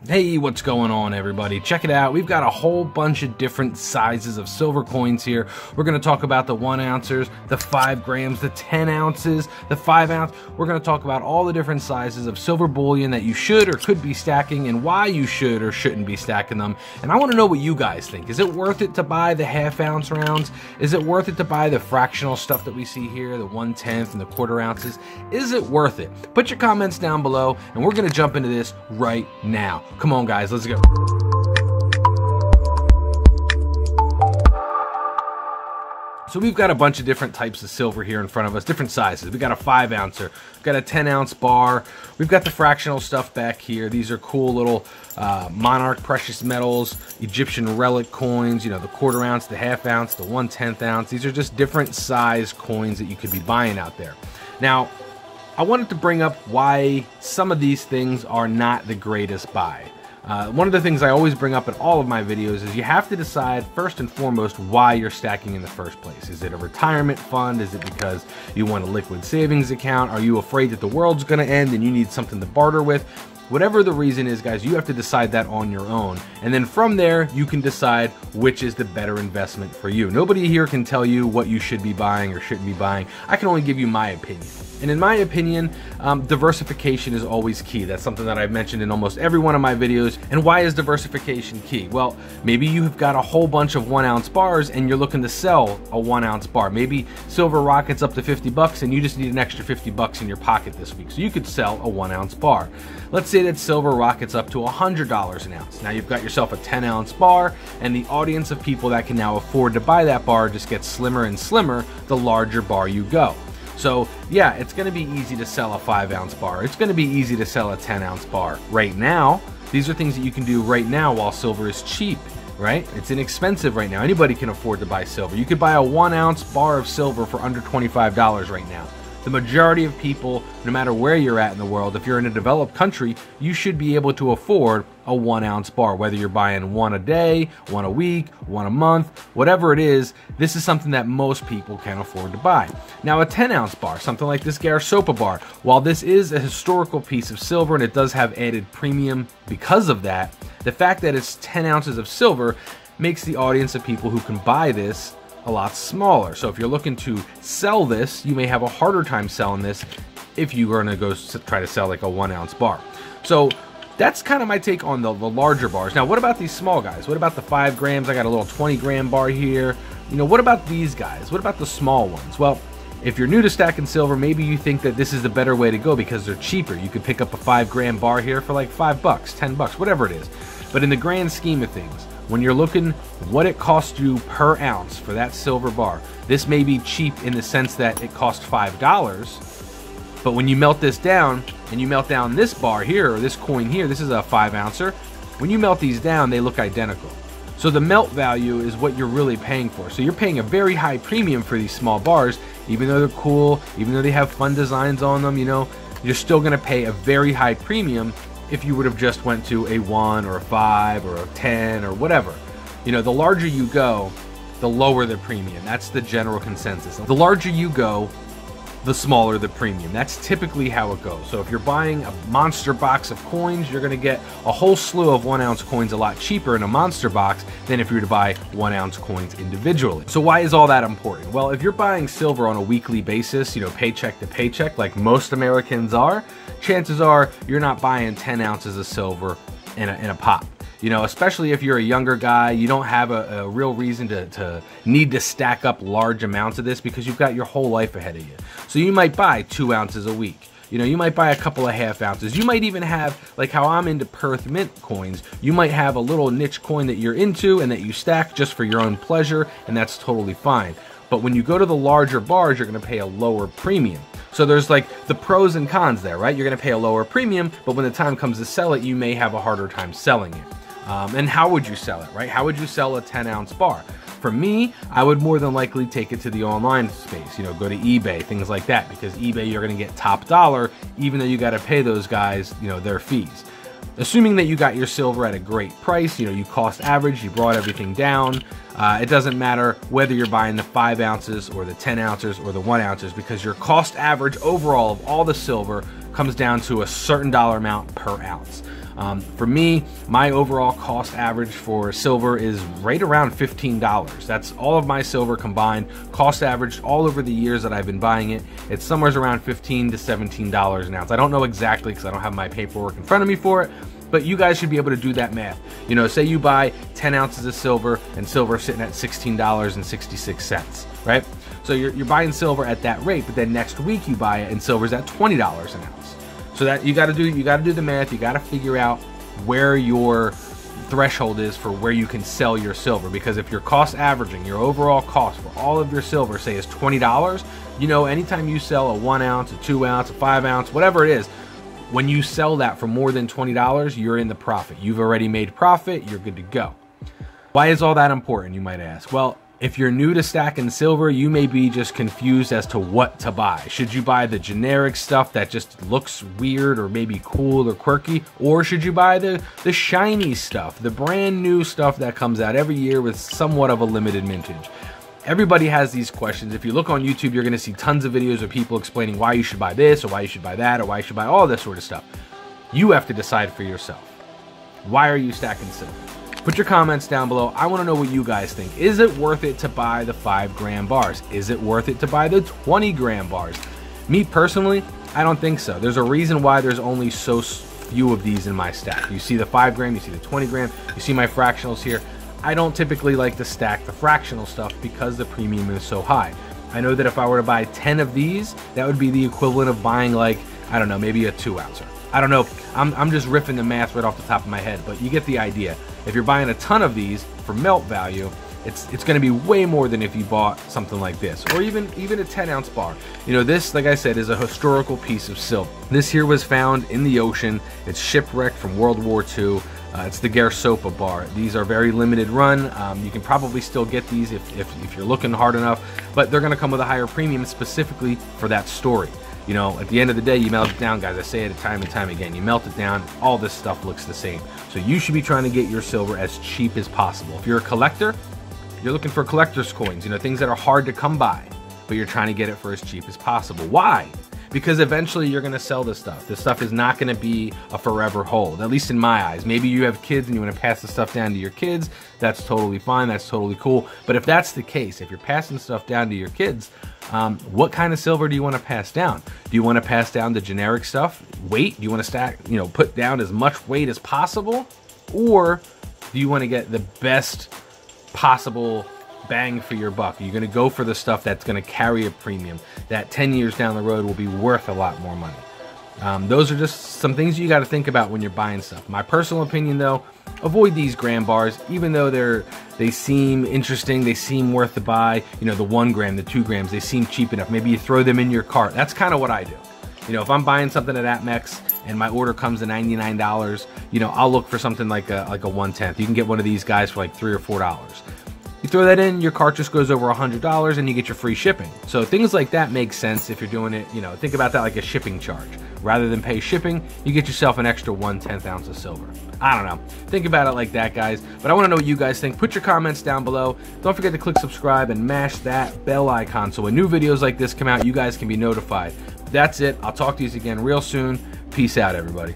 Hey, what's going on, everybody? Check it out. We've got a whole bunch of different sizes of silver coins here. We're going to talk about the 1 ounces, the 5 grams, the 10 ounces, the 5 ounce. We're going to talk about all the different sizes of silver bullion that you should or could be stacking and why you should or shouldn't be stacking them. And I want to know what you guys think. Is it worth it to buy the half-ounce rounds? Is it worth it to buy the fractional stuff that we see here, the 1/10 and the 1/4 ounces? Is it worth it? Put your comments down below, and we're going to jump into this right now. Come on, guys, let's go. So we've got a bunch of different types of silver here in front of us, different sizes. We've got a 5 ouncer, we've got a 10 ounce bar, we've got the fractional stuff back here. These are cool little monarch precious metals, Egyptian relic coins, you know, the 1/4 ounce, the half ounce, the 1/10 ounce. These are just different size coins that you could be buying out there. Now, I wanted to bring up why some of these things are not the greatest buy. One of the things I always bring up in all of my videos is you have to decide first and foremost why you're stacking in the first place. Is it a retirement fund? Is it because you want a liquid savings account? Are you afraid that the world's going to end and you need something to barter with? Whatever the reason is, guys, you have to decide that on your own. And then from there, you can decide which is the better investment for you. Nobody here can tell you what you should be buying or shouldn't be buying. I can only give you my opinion. And in my opinion, diversification is always key. That's something that I've mentioned in almost every one of my videos. And why is diversification key? Well, maybe you have got a whole bunch of 1 ounce bars and you're looking to sell a 1 ounce bar. Maybe silver rockets up to 50 bucks and you just need an extra 50 bucks in your pocket this week. So you could sell a 1 ounce bar. Let's say that silver rockets up to $100 an ounce. Now you've got yourself a 10 ounce bar, and the audience of people that can now afford to buy that bar just gets slimmer and slimmer the larger bar you go. So yeah, it's going to be easy to sell a 5 ounce bar. It's going to be easy to sell a 10 ounce bar. Right now, these are things that you can do right now while silver is cheap, right? It's inexpensive right now. Anybody can afford to buy silver. You could buy a 1 ounce bar of silver for under $25 right now. The majority of people, no matter where you're at in the world, if you're in a developed country, you should be able to afford a 1 ounce bar, whether you're buying one a day, one a week, one a month, whatever it is. This is something that most people can afford to buy. Now, a 10 ounce bar, something like this Sopa bar, while this is a historical piece of silver and it does have added premium because of that, the fact that it's 10 ounces of silver makes the audience of people who can buy this a lot smaller. So if you're looking to sell this, you may have a harder time selling this if you are going to go try to sell like a 1 ounce bar. So that's kind of my take on the larger bars. Now, what about these small guys? What about the 5 grams? I got a little 20 gram bar here. You know, what about these guys? What about the small ones? Well, if you're new to stacking silver, maybe you think that this is the better way to go because they're cheaper. You could pick up a 5 gram bar here for like $5, 10 bucks, whatever it is. But in the grand scheme of things, when you're looking what it costs you per ounce for that silver bar, this may be cheap in the sense that it costs $5, but when you melt this down and you melt down this bar here or this coin here, this is a 5 ouncer, when you melt these down, they look identical. So the melt value is what you're really paying for. So you're paying a very high premium for these small bars, even though they're cool, even though they have fun designs on them, you know, you're still gonna pay a very high premium if you would have just went to a 1 or a 5 or a 10 or whatever. You know, the larger you go, the lower the premium. That's the general consensus. The larger you go, the smaller the premium. That's typically how it goes. So if you're buying a monster box of coins, you're gonna get a whole slew of 1 ounce coins a lot cheaper in a monster box than if you were to buy 1 ounce coins individually. So why is all that important? Well, if you're buying silver on a weekly basis, you know, paycheck to paycheck, like most Americans are, chances are you're not buying 10 ounces of silver in a pop. You know, especially if you're a younger guy, you don't have a real reason to need to stack up large amounts of this because you've got your whole life ahead of you. So you might buy 2 ounces a week. You know, you might buy a couple of half ounces. You might even have, like how I'm into Perth Mint coins, you might have a little niche coin that you're into and that you stack just for your own pleasure, and that's totally fine. But when you go to the larger bars, you're gonna pay a lower premium. So there's like the pros and cons there, right? You're gonna pay a lower premium, but when the time comes to sell it, you may have a harder time selling it. And how would you sell it, right? How would you sell a 10 ounce bar? For me, I would more than likely take it to the online space, you know, go to eBay, things like that, because eBay, you're gonna get top dollar, even though you gotta pay those guys, you know, their fees. Assuming that you got your silver at a great price, you know, you cost average, you brought everything down, it doesn't matter whether you're buying the 5 ounces or the 10 ounces or the 1 ounces, because your cost average overall of all the silver comes down to a certain dollar amount per ounce. For me, my overall cost average for silver is right around $15. That's all of my silver combined, cost averaged all over the years that I've been buying it. It's somewhere around $15 to $17 an ounce. I don't know exactly because I don't have my paperwork in front of me for it, but you guys should be able to do that math. You know, say you buy 10 ounces of silver and silver sitting at $16.66, right? So you're buying silver at that rate, but then next week you buy it and silver's at $20 an ounce. So that you got to do the math. You got to figure out where your threshold is for where you can sell your silver, because if your cost averaging, your overall cost for all of your silver, say, is $20, you know, anytime you sell a 1 ounce, a 2 ounce, a 5 ounce, whatever it is, when you sell that for more than $20, you're in the profit. You've already made profit. You're good to go. Why is all that important, you might ask? Well, if you're new to stacking silver, you may be just confused as to what to buy. Should you buy the generic stuff that just looks weird or maybe cool or quirky? Or should you buy the shiny stuff, the brand new stuff that comes out every year with somewhat of a limited mintage? Everybody has these questions. If you look on YouTube, you're going to see tons of videos of people explaining why you should buy this or why you should buy that or why you should buy all this sort of stuff. You have to decide for yourself. Why are you stacking silver? Put your comments down below. I want to know what you guys think. Is it worth it to buy the 5-gram bars? Is it worth it to buy the 20-gram bars? Me personally, I don't think so. There's a reason why there's only so few of these in my stack. You see the 5-gram, you see the 20-gram, you see my fractionals here. I don't typically like to stack the fractional stuff because the premium is so high. I know that if I were to buy 10 of these, that would be the equivalent of buying, like, I don't know, maybe a 2-ouncer. I don't know. I'm just riffing the math right off the top of my head, but you get the idea. If you're buying a ton of these for melt value, it's going to be way more than if you bought something like this, or even a 10-ounce bar. You know, this, like I said, is a historical piece of silver. This here was found in the ocean. It's shipwrecked from World War II. It's the Gersopa bar. These are very limited run. You can probably still get these if you're looking hard enough, but they're going to come with a higher premium specifically for that story. You know, at the end of the day, you melt it down, guys. I say it time and time again. You melt it down, all this stuff looks the same. So you should be trying to get your silver as cheap as possible. If you're a collector, you're looking for collector's coins, you know, things that are hard to come by, but you're trying to get it for as cheap as possible. Why? Because eventually you're going to sell this stuff. This stuff is not going to be a forever hold, at least in my eyes. Maybe you have kids and you want to pass the stuff down to your kids. That's totally fine. That's totally cool. But if that's the case, if you're passing stuff down to your kids, what kind of silver do you want to pass down? Do you want to pass down the generic stuff? Weight? Do you want to stack, you know, put down as much weight as possible? Or do you want to get the best possible bang for your buck? You're going to go for the stuff that's going to carry a premium, that 10 years down the road will be worth a lot more money. Those are just some things you got to think about when you're buying stuff. My personal opinion, though, avoid these gram bars, even though they seem interesting, they seem worth the buy. You know, the 1 gram, the 2 grams, they seem cheap enough. Maybe you throw them in your cart. That's kind of what I do. You know, if I'm buying something at Atmex and my order comes to $99, you know, I'll look for something like a 1/10. You can get one of these guys for like $3 or $4. You throw that in, your cart just goes over $100 and you get your free shipping. So things like that make sense if you're doing it, you know, think about that like a shipping charge. Rather than pay shipping, you get yourself an extra 1/10 ounce of silver. I don't know. Think about it like that, guys. But I want to know what you guys think. Put your comments down below. Don't forget to click subscribe and mash that bell icon so when new videos like this come out, you guys can be notified. That's it. I'll talk to you again real soon. Peace out, everybody.